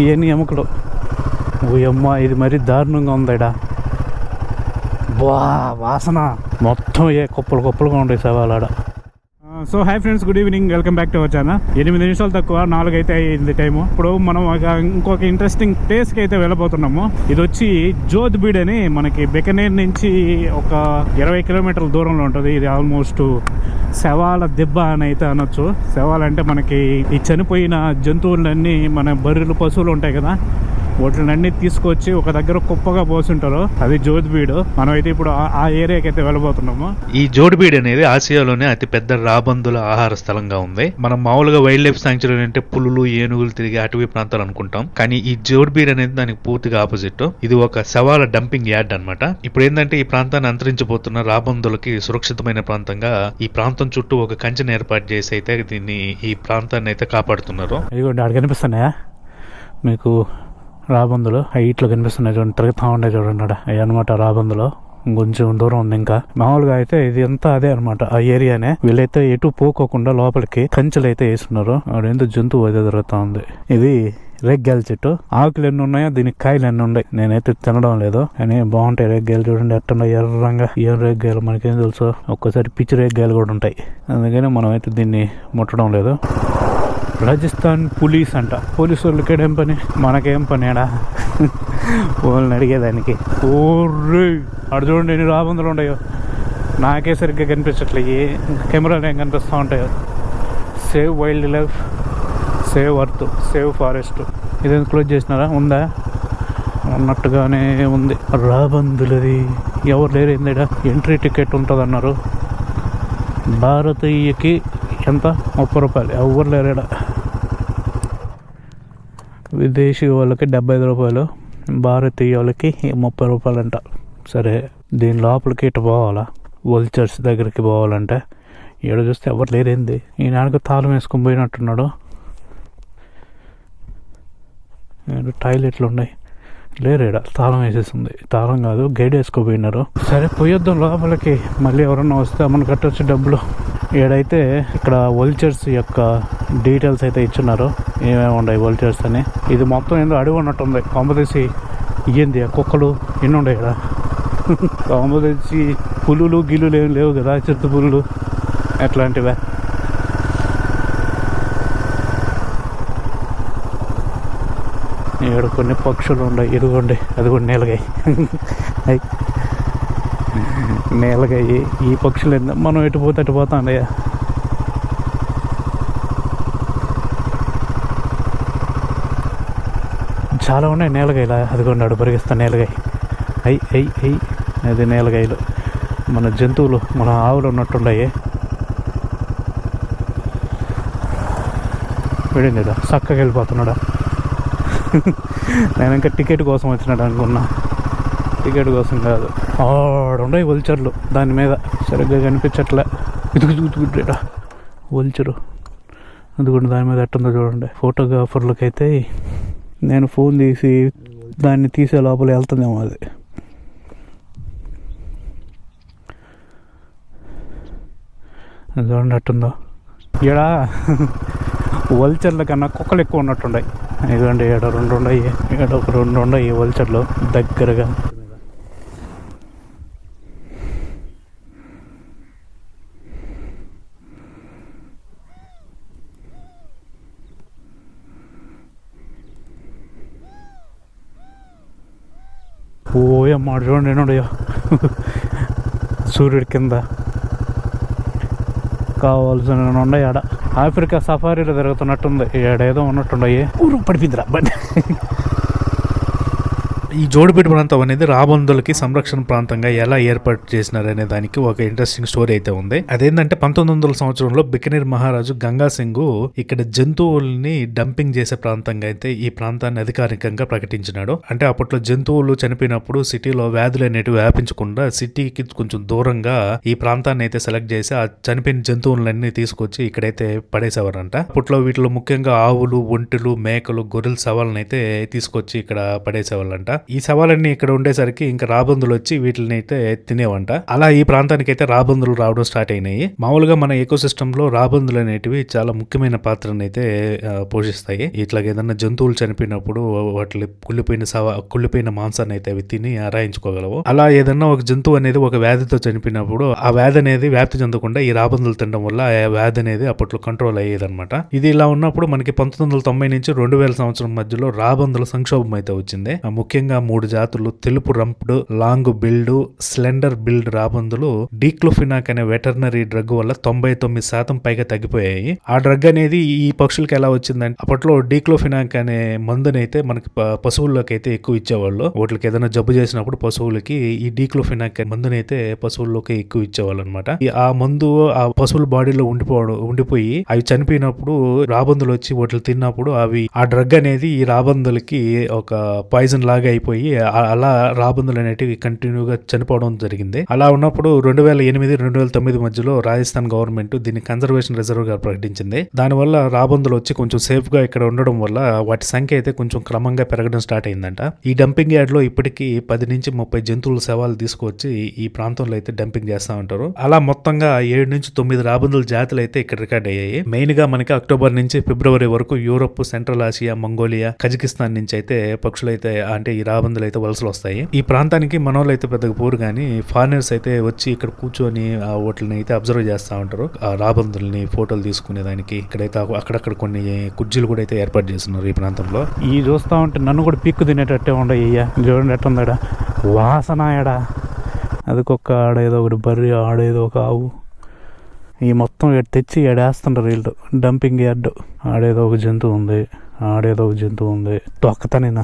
ఇవన్నీ ఎముకలు. ఓయమ్మ, ఇది మరీ దారుణంగా ఉందాడా. బా వాసన మొత్తం కుప్పలు కుప్పలుగా ఉంటాయి శవాలాడ. So hi friends, good evening, welcome back to our channel. 8 నిమిషాలు తక్కువ 4 అయితే అయింది టైము. ఇప్పుడు మనం ఇంకొక ఇంట్రెస్టింగ్ ప్లేస్కి అయితే వెళ్ళబోతున్నాము. ఇది వచ్చి జోధ్బీడ్ అని మనకి బికనేర్ నుంచి ఒక 20 కిలోమీటర్ల దూరంలో ఉంటుంది. ఇది ఆల్మోస్ట్ శవాల దెబ్బ అని అయితే అనొచ్చు. శవాలంటే మనకి ఈ చనిపోయిన జంతువులన్నీ, మన బర్రెలు పశువులు ఉంటాయి కదా, వాటిని తీసుకొచ్చి ఒక దగ్గర కుప్పగా పోతుంటారు. అది జోధ్బీడ్. మనం అయితే ఇప్పుడు ఆ ఏరియాకి అయితే వెళ్ళబోతున్నాము. ఈ జోధ్బీడ్ అనేది ఆసియాలోనే అతి పెద్ద రాబందుల ఆహార స్థలంగా ఉంది. మనం మామూలుగా వైల్డ్ లైఫ్ సాంక్చురీ అంటే పులులు, ఏనుగులు తిరిగి అటవీ ప్రాంతాలు అనుకుంటాం. కానీ ఈ జోధ్బీడ్ అనేది దానికి పూర్తిగా ఆపోజిట్. ఇది ఒక శవాల డంపింగ్ యార్డ్ అన్నమాట. ఇప్పుడు ఏంటంటే ఈ ప్రాంతాన్ని అంతరించిపోతున్న రాబందులకి సురక్షితమైన ప్రాంతంగా ఈ ప్రాంతం చుట్టూ ఒక కంచెను ఏర్పాటు చేసి అయితే ఈ ప్రాంతాన్ని అయితే కాపాడుతున్నారు. ఇదిగోండి, అక్కడ కనిపిస్తున్నాయా మీకు రాబందులు? హైట్లో కనిపిస్తున్నాయి చూడండి, తిరుగుతూ ఉండే చూడండి. అవి అనమాట రాబందులు. కొంచెం దూరం ఉంది. ఇంకా మామూలుగా అయితే ఇది అంతా అదే అనమాట, ఆ ఏరియానే. వీళ్ళైతే ఎటు పోకోకుండా లోపలికి కంచెలు అయితే వేస్తున్నారు. అదేంతో జంతువు అదే తిరుగుతూ ఉంది. ఇది రేగ్గాయల చెట్టు. ఆకులు ఎన్ని ఉన్నాయో దీనికి కాయలు ఎన్ని ఉన్నాయి. నేనైతే తినడం లేదు, కానీ బాగుంటాయి రేగ్గాయలు. చూడండి ఎట్లా ఎర్రంగా. ఏం రేగ్గాయలు మనకేం తెలుసు, ఒక్కోసారి పిచ్చి రేగ్గాయలు కూడా ఉంటాయి. అందుకని మనం అయితే దీన్ని ముట్టడం లేదు. రాజస్థాన్ పోలీస్ అంట. పోలీసు వాళ్ళకి ఏం పని, మనకేం పని ఆడా వాళ్ళని అడిగేదానికి. ఓర్రే, అటు చూడండి ఎన్ని రాబందులు ఉన్నాయో. నాకే సరిగ్గా కనిపించట్లే, కెమెరాలు ఏం కనిపిస్తూ ఉంటాయో. Save wild life, save earth, save forest. ఇదేం క్లోజ్ చేసినారా? ఉందా? ఉన్నట్టుగానే ఉంది. రాబందులది ఎవరు లేరు ఏందా? ఎంట్రీ టికెట్ ఉంటుంది అన్నారు. భారతీయకి ఎంత? 30 రూపాయలు. ఎవరు లేరాడ. విదేశీ వాళ్ళకి 75 రూపాయలు, భారతీయ వాళ్ళకి 30 రూపాయలు అంట. సరే, దీని లోపలికి ఇటు పోవాలా? వల్చర్స్ దగ్గరికి పోవాలంటే ఏడు చూస్తే ఎవరు లేరేంది. ఈయనకు తాళం వేసుకొని పోయినట్టున్నాడు. టాయిలెట్లు ఉన్నాయి, లేరేడా. తాళం వేసేస్తుంది. తాళం కాదు, గైడ్ వేసుకోపోయినారు. సరే పోయొద్దాం లోపలికి. మళ్ళీ ఎవరన్నా వస్తే మనం కట్టొచ్చు డబ్బులు. ఏడైతే ఇక్కడ వల్చర్స్ యొక్క డీటెయిల్స్ అయితే ఇచ్చున్నారు, ఏమేమి ఉన్నాయి వల్చర్స్ అని. ఇది మొత్తం ఏందో అడవి ఉన్నట్టుంది. కొంపదీసి ఇయ్యింది కుక్కలు ఎన్ని ఉన్నాయి ఇక్కడ. కొంపదీసి పులులు గిల్లులు ఏమి లేవు కదా, చిత్తు పులులు ఎట్లాంటివే. ఇక్కడ కొన్ని పక్షులు ఉన్నాయి. ఇదిగోండి, అది కూడా నీలగాయి. నీలగాయి. ఈ పక్షులు ఏందో మనం ఎటు పోతే అటు పోతా అండి. చాలా ఉన్నాయి నీలగాయలా. అదిగోండి అడు పరిగిస్తాను నీలగాయ. అది నీలగాయలు. మన జంతువులు, మన ఆవులు ఉన్నట్టున్నాయి. వీడింది కదా చక్కగా వెళ్ళిపోతున్నాడా. నేను ఇంకా టికెట్ కోసం వచ్చినాడు అనుకున్నా, టికెట్ కోసం కాదు. ఆడుండే వల్చర్లు దాని మీద సరిగ్గా కనిపించట్లే. ఇదిగుడా వల్చరు, అందుకుండా దాని మీద ఎట్టుందో చూడండి. ఫోటోగ్రాఫర్లకైతే నేను ఫోన్ తీసి దాన్ని తీసే లోపల వెళ్తుందేమో అది. చూడండి ఎట్టుందో. ఈడ వల్చర్ల కన్నా కుక్కలు ఎక్కువ ఉన్నట్టున్నాయి. ఇదిగోండి ఈడ 2 ఉన్నాయి, ఈడ ఒక 2 ఉన్నాయి వల్చర్లు దగ్గరగా. ఓయమ్మ చూడండి ఎన్నున్నాయో. సూర్యుడి కింద కావాల్సిన ఉన్నాయి ఆడ. ఆఫ్రికా సఫారీలో తిరుగుతున్నట్టుంది. ఏడేదో ఉన్నట్టున్నాయి. ఊరు పడిపోయిందిరా బండి. ఈ జోధ్బీడ్ ప్రాంతం అనేది రాబందులకి సంరక్షణ ప్రాంతంగా ఎలా ఏర్పాటు చేసినారనే దానికి ఒక ఇంట్రెస్టింగ్ స్టోరీ అయితే ఉంది. అదేంటంటే 1900 సంవత్సరంలో బికనేర్ మహారాజు గంగా సింగ్ ఇక్కడ జంతువుల్ని డంపింగ్ చేసే ప్రాంతంగా అయితే ఈ ప్రాంతాన్ని అధికారికంగా ప్రకటించినాడు. అంటే అప్పట్లో జంతువులు చనిపోయినప్పుడు సిటీలో వ్యాధులు అనేటివి వ్యాపించకుండా సిటీకి కొంచెం దూరంగా ఈ ప్రాంతాన్ని అయితే సెలెక్ట్ చేసి ఆ చనిపోయిన జంతువులన్నీ తీసుకొచ్చి ఇక్కడైతే పడేసేవారంట. అప్పట్లో వీటిలో ముఖ్యంగా ఆవులు, ఒంటెలు, మేకలు, గొర్రెల శవాలను అయితే తీసుకొచ్చి ఇక్కడ పడేసేవాళ్ళంట. ఈ శవాలన్నీ ఇక్కడ ఉండేసరికి ఇంకా రాబందులు వచ్చి వీటిని అయితే తినేవంట. అలా ఈ ప్రాంతానికి అయితే రాబందులు రావడం స్టార్ట్ అయినాయి. మామూలుగా మన ఎకో సిస్టమ్ లో రాబందులు అనేటివి చాలా ముఖ్యమైన పాత్రను అయితే పోషిస్తాయి. ఇట్లా ఏదన్నా జంతువులు చనిపోయినప్పుడు వాటి కుళ్ళిపోయిన మాంసాన్ని అయితే అవి తిని ఆరాయించుకోగలవు. అలా ఏదన్నా ఒక జంతువు అనేది ఒక వ్యాధితో చనిపోయినప్పుడు ఆ వ్యాధి అనేది వ్యాప్తి చెందకుండా ఈ రాబందులు తినడం వల్ల ఆ వ్యాధి అనేది అప్పట్లో కంట్రోల్ అయ్యేదన్నమాట. ఇది ఇలా ఉన్నప్పుడు మనకి 1990 నుంచి 2000 సంవత్సరం మధ్యలో రాబందుల సంక్షోభం అయితే వచ్చింది. ముఖ్యంగా 3 జాతులు తెలుపు రంప్డ్, లాంగ్ బిల్డ్, స్లెండర్ బిల్డ్ రాబందులు డీక్లోఫినాక్ అనే వెటర్నరీ డ్రగ్ వల్ల 99% పైగా తగ్గిపోయాయి. ఆ డ్రగ్ అనేది ఈ పక్షులకి ఎలా వచ్చిందంటే అప్పట్లో డీక్లోఫినాక్ అనే మందునైతే మనకి పశువుల్లోకి అయితే ఎక్కువ ఇచ్చేవాళ్ళు. వాటికి ఏదైనా జబ్బు చేసినప్పుడు పశువులకి ఈ డీక్లోఫినాక్ మందునైతే పశువుల్లోకి ఎక్కువ ఇచ్చేవాళ్ళు అనమాట. ఆ మందు ఆ పశువుల బాడీలో ఉండిపోయి అవి చనిపోయినప్పుడు రాబందులు వచ్చి వాటిని తిన్నప్పుడు అవి ఆ డ్రగ్ అనేది ఈ రాబందులకి ఒక పాయిజన్ లాగా అయిపోయి అలా రాబందులు అనేటివి కంటిన్యూగా చనిపోవడం జరిగింది. అలా ఉన్నప్పుడు 2008-2009 మధ్యలో రాజస్థాన్ గవర్నమెంట్ దీన్ని కన్జర్వేషన్ రిజర్వ్ గా ప్రకటించింది. దానివల్ల రాబందులు వచ్చి కొంచెం సేఫ్ గా ఇక్కడ ఉండడం వల్ల వాటి సంఖ్య అయితే కొంచెం క్రమంగా పెరగడం స్టార్ట్ అయిందంట. ఈ డంపింగ్ యార్డ్ లో ఇప్పటికీ 10 నుంచి 30 జంతువుల శవాలు తీసుకొచ్చి ఈ ప్రాంతంలో అయితే డంపింగ్ చేస్తా ఉంటారు. అలా మొత్తంగా 7 నుంచి 9 రాబందుల జాతులు అయితే ఇక్కడ రికార్డ్ అయ్యాయి. మెయిన్ గా మనకి అక్టోబర్ నుంచి ఫిబ్రవరి వరకు Europe, central Asia, Mongolia, Kazakhstan నుంచి అయితే పక్షులైతే అంటే ఈ రాబందులు అయితే వలసలు వస్తాయి. ఈ ప్రాంతానికి మనోళ్ళు అయితే పెద్దగా పోరు కానీ ఫారినర్స్ అయితే వచ్చి ఇక్కడ కూర్చొని ఆ వాటిని అయితే అబ్జర్వ్ చేస్తూ ఉంటారు. ఆ రాబందుల్ని ఫోటోలు తీసుకునే దానికి ఇక్కడైతే అక్కడక్కడ కొన్ని కుర్చీలు కూడా అయితే ఏర్పాటు చేస్తున్నారు ఈ ప్రాంతంలో. ఈ చూస్తా ఉంటే నన్ను కూడా పిక్కు తినేటట్టే ఉండయ్యా. చూడండి ఎట్టుందాడా వాసన ఆడా, అదికొక్క ఆడేదో ఒకటి బర్రె, ఆడేదో ఒక ఆవు, ఈ మొత్తం తెచ్చి ఎడేస్తుంటారు వీళ్ళు. డంపింగ్ యార్డ్ ఆడేదో ఒక జంతువు ఉంది, తొక్కతనేనా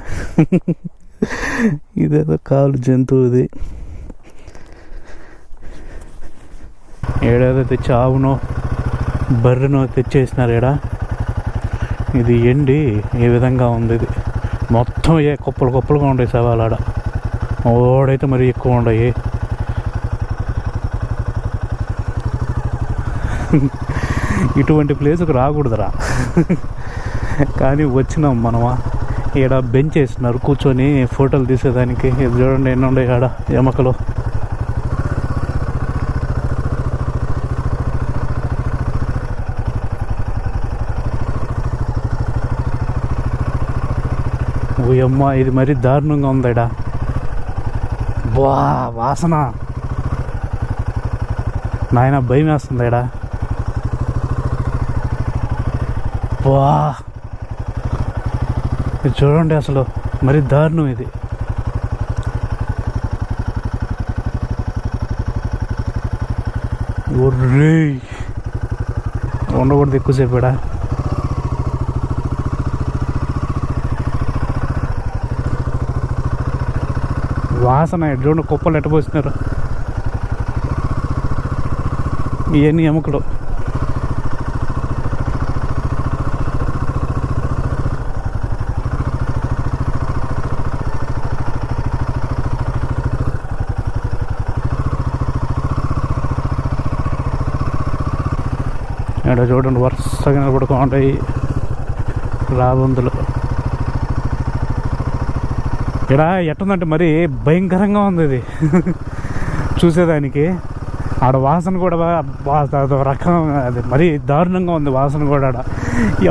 ఇదేదో కాలు జంతువు ఇది. ఏడేదో తెచ్చి ఆవునో బర్రెనో తెచ్చేసినారు ఏడా. ఇది ఎండి ఏ విధంగా ఉంది, ఇది మొత్తం కుప్పలుగా ఉండేవి శవాలు ఆడ. ఓడైతే మరి ఎక్కువ ఉండయి. ఇటువంటి ప్లేస్కి రాకూడదురా కానీ వచ్చినాం మనమా. ఈడ బెంచ్ వేసినారు కూర్చొని ఫోటోలు తీసేదానికి. ఇది చూడండి ఎన్ని ఉండే ఆడ ఎమకలు. ఓయమ్మ ఇది మరీ దారుణంగా ఉందాడా. బా వాసన నాయన భయం వేస్తుందాడా. వా ఇది చూడండి అసలు మరి దారుణం ఇది. ఒర్రే ఉండకూడదు ఎక్కువసేపాడా. వాసన చూడండి కుప్పలు ఎట్టబోసినారు. ఇవన్నీ ఎముకలు. ఇక్కడ చూడండి వరుసగా నిలబడుతూ ఉంటాయి రాబందులు. ఇక్కడ ఎట్టుందంటే మరి భయంకరంగా ఉంది ఇది చూసేదానికి. ఆడ వాసన కూడా రకం అది మరీ దారుణంగా ఉంది వాసన కూడా. ఆడ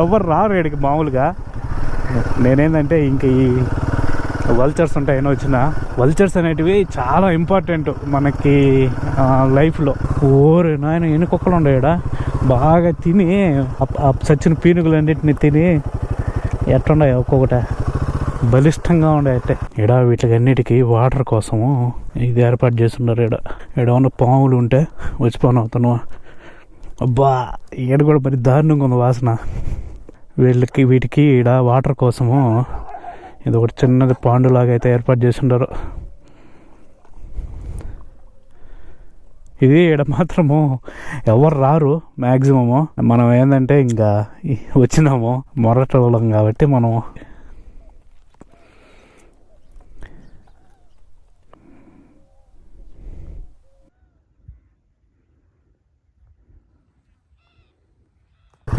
ఎవరు రారు ఇక్కడికి మామూలుగా. నేనేంటంటే ఇంక ఈ వల్చర్స్ ఉంటాయి వచ్చిన వల్చర్స్ అనేటివి చాలా ఇంపార్టెంట్ మనకి లైఫ్లో. ఓరే నాయన ఎన్ని కుక్కలు ఉండేడా బాగా తిని చచ్చిన పీనుగులు అన్నిటిని తిని ఎట్లున్నాయి ఒక్కొక్కట బలిష్టంగా ఉండే. అయితే ఇక్కడ వీటికి అన్నిటికీ వాటర్ కోసము ఇది ఏర్పాటు చేస్తున్నారు. ఇక్కడ ఉన్న పాములు ఉంటే వచ్చిపోను అవుతాను. అబ్బా ఈడ కూడా మరి దారుణంగా ఉంది వాసన. వీటికి ఇక్కడ వాటర్ కోసము ఇది ఒకటి చిన్నది పాండులాగా అయితే ఏర్పాటు చేసిండారు. ఇది ఇక్కడ మాత్రము ఎవరు రారు మ్యాక్సిమము. మనం ఏంటంటే ఇంకా వచ్చినాము మొరటోళ్ళం కాబట్టి మనం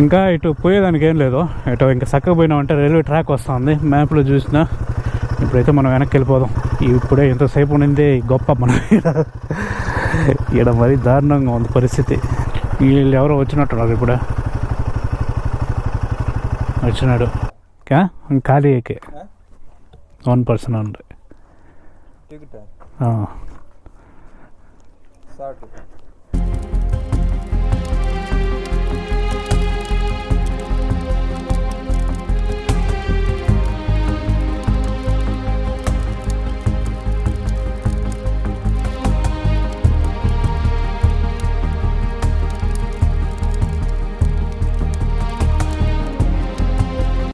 ఇంకా ఇటు పోయేదానికి ఏం లేదు. ఇటు ఇంకా చక్కగా పోయినామంటే రైల్వే ట్రాక్ వస్తుంది. మ్యాప్లో చూసిన ఇప్పుడైతే మనం వెనక్కి వెళ్ళిపోదాం. ఇప్పుడే ఎంతసేపు ఉండింది గొప్ప మనం ఈడ మరీ దారుణంగా ఉంది పరిస్థితి. వీళ్ళు ఎవరో వచ్చినట్టున్నారు ఇప్పుడు. వచ్చినాడు ఖాళీ ఎక్కే 1 person ఉంది.